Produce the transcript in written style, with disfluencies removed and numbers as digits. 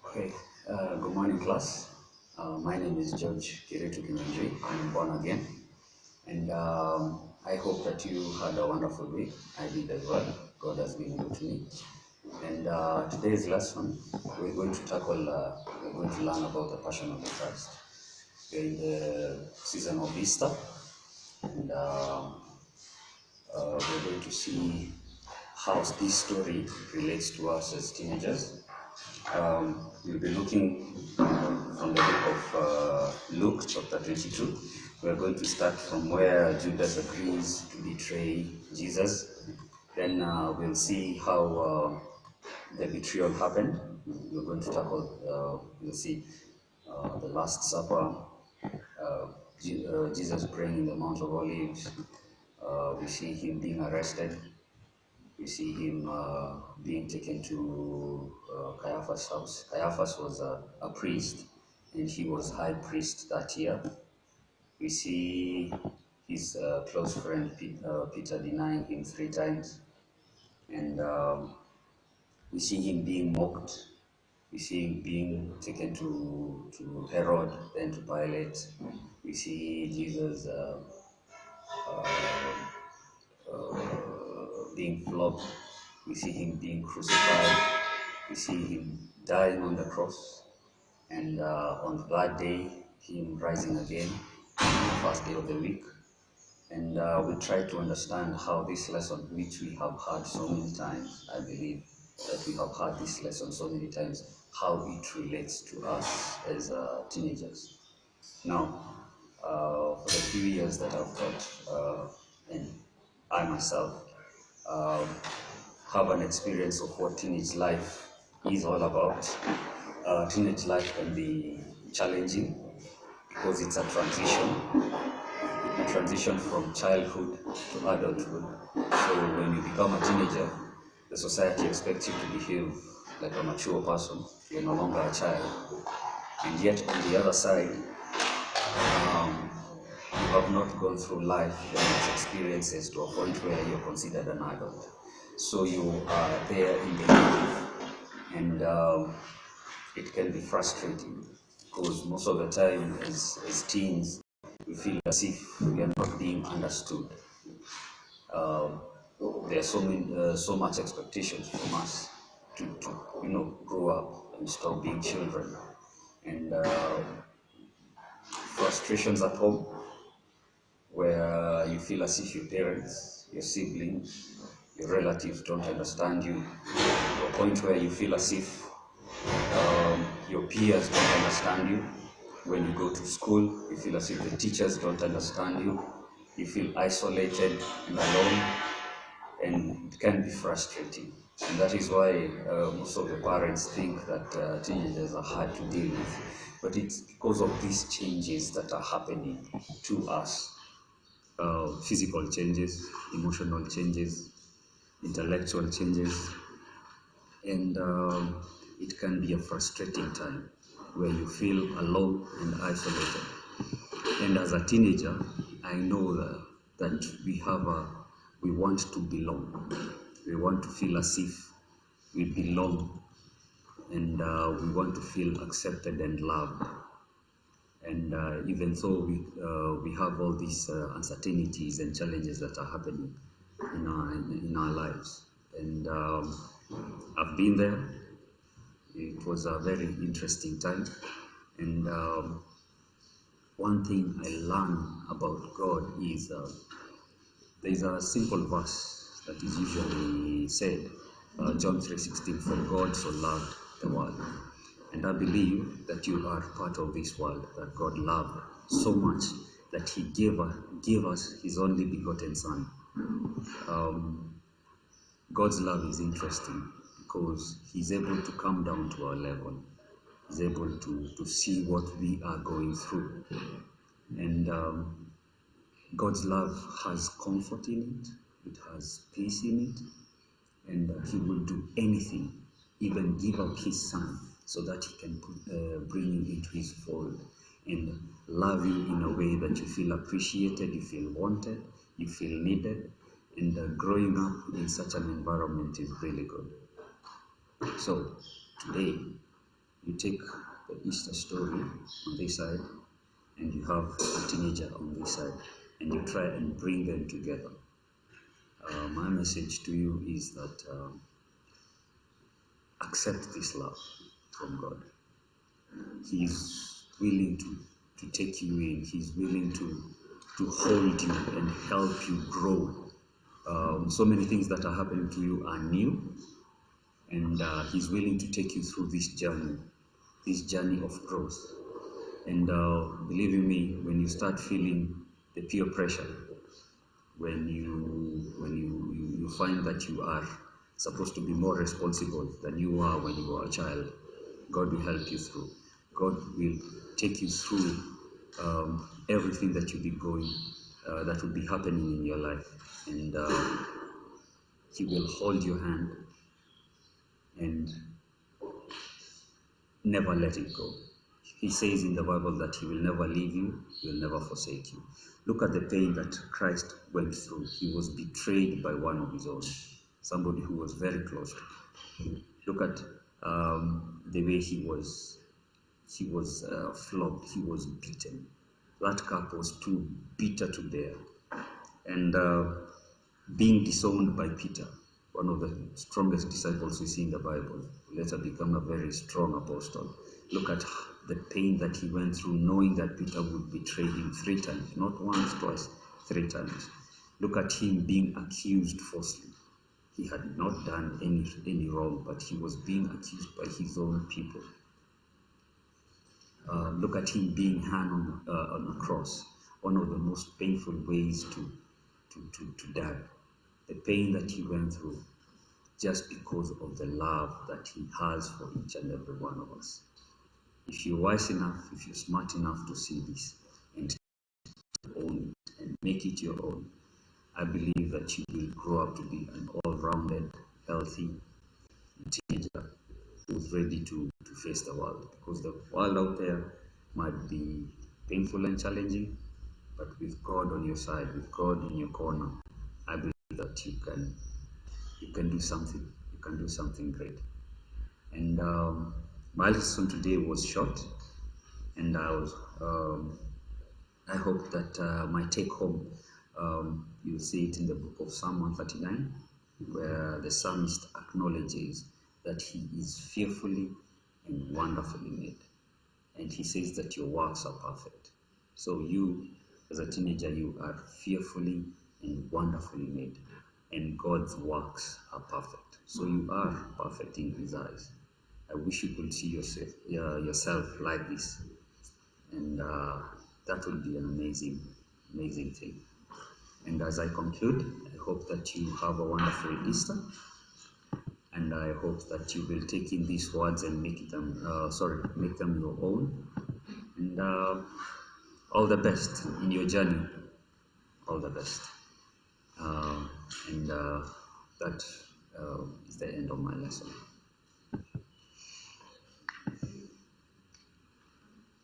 Okay, good morning, class. My name is George Kiretu Kinanjui. I'm born again, and I hope that you had a wonderful week. I did as well. God has been good to me. And today's lesson, we're going to tackle, we're going to learn about the Passion of the Christ. We're in the season of Easter, and we're going to see how this story relates to us as teenagers. We'll be looking from the book of Luke, chapter 22. We're going to start from where Judas agrees to betray Jesus. Then we'll see how the betrayal happened. We're going to tackle, we'll see the Last Supper, Jesus praying in the Mount of Olives. We see him being arrested. We see him being taken to Caiaphas' house. Caiaphas was a priest, and he was high priest that year. We see his close friend Peter denying him 3 times, and we see him being mocked. We see him being taken to Herod, then to Pilate. We see Jesus being flogged. We see him being crucified. We see him dying on the cross. And on that day, him rising again, the first day of the week. And we try to understand how this lesson, which we have heard so many times, I believe that we have heard this lesson so many times, how it relates to us as teenagers. Now, for the few years that I've taught, and I myself have an experience of what teenage life is all about. Teenage life can be challenging because it's a transition from childhood to adulthood. So when you become a teenager, the society expects you to behave like a mature person. You're no longer a child. And yet on the other side, you have not gone through life and its experiences to a point where you're considered an adult. So you are there in the middle, and it can be frustrating because most of the time as teens, we feel as if we are not being understood. There are so much expectations from us to grow up and stop being children, and frustrations at home where you feel as if your parents, your siblings, your relatives don't understand you, to a point where you feel as if your peers don't understand you. When you go to school, you feel as if the teachers don't understand you. You feel isolated and alone, and it can be frustrating. And that is why most of the parents think that teenagers are hard to deal with. But it's because of these changes that are happening to us. Physical changes, emotional changes, intellectual changes, and it can be a frustrating time where you feel alone and isolated. And as a teenager, I know that we want to belong. We want to feel as if we belong, and we want to feel accepted and loved. And even though we have all these uncertainties and challenges that are happening in our lives, and I've been there. It was a very interesting time, and one thing I learned about God is there is a simple verse that is usually said, John 3:16, "For God so loved the world." And I believe that you are part of this world, that God loved so much that He gave us His only begotten Son. God's love is interesting because He's able to come down to our level. He's able to see what we are going through. And God's love has comfort in it, it has peace in it, and He will do anything, even give up His Son, so that He can bring you into His fold and love you in a way that you feel appreciated, you feel wanted, you feel needed, and growing up in such an environment is really good. So today, You take the Easter story on this side, and you have a teenager on this side, and you try and bring them together. My message to you is that accept this love from God. He's willing to take you in. He's willing to hold you and help you grow. So many things that are happening to you are new, and He's willing to take you through this journey of growth. And believe in me, when you start feeling the peer pressure, when you find that you are supposed to be more responsible than you are when you were a child, God will help you through. God will take you through everything that you'll be going, that will be happening in your life, and He will hold your hand and never let it go. He says in the Bible that He will never leave you, He will never forsake you. Look at the pain that Christ went through. He was betrayed by one of His own, somebody who was very close to Him. Look at the way he was flogged, he was beaten. That cup was too bitter to bear. And being disowned by Peter, one of the strongest disciples we see in the Bible, who later become a very strong apostle. Look at the pain that he went through, knowing that Peter would betray him 3 times, not once, twice, 3 times. Look at him being accused falsely. He had not done any wrong, but he was being accused by his own people. Look at him being hung on a cross, one of the most painful ways to die. The pain that he went through just because of the love that he has for each and every one of us. If you're wise enough, if you're smart enough to see this and own it and make it your own, I believe that you will grow up to be an all-rounded, healthy teenager who's ready to face the world. Because the world out there might be painful and challenging, but with God on your side, with God in your corner, I believe that you can do something. You can do something great. And my lesson today was short, and I hope that my take home, you'll see it in the book of Psalm 139, where the psalmist acknowledges that he is fearfully and wonderfully made. And he says that your works are perfect. So you, as a teenager, you are fearfully and wonderfully made. And God's works are perfect. So you are perfect in His eyes. I wish you could see yourself like this. And that would be an amazing, amazing thing. And as I conclude, I hope that you have a wonderful Easter. And I hope that you will take in these words and make them your own. And all the best in your journey. All the best. And that is the end of my lesson.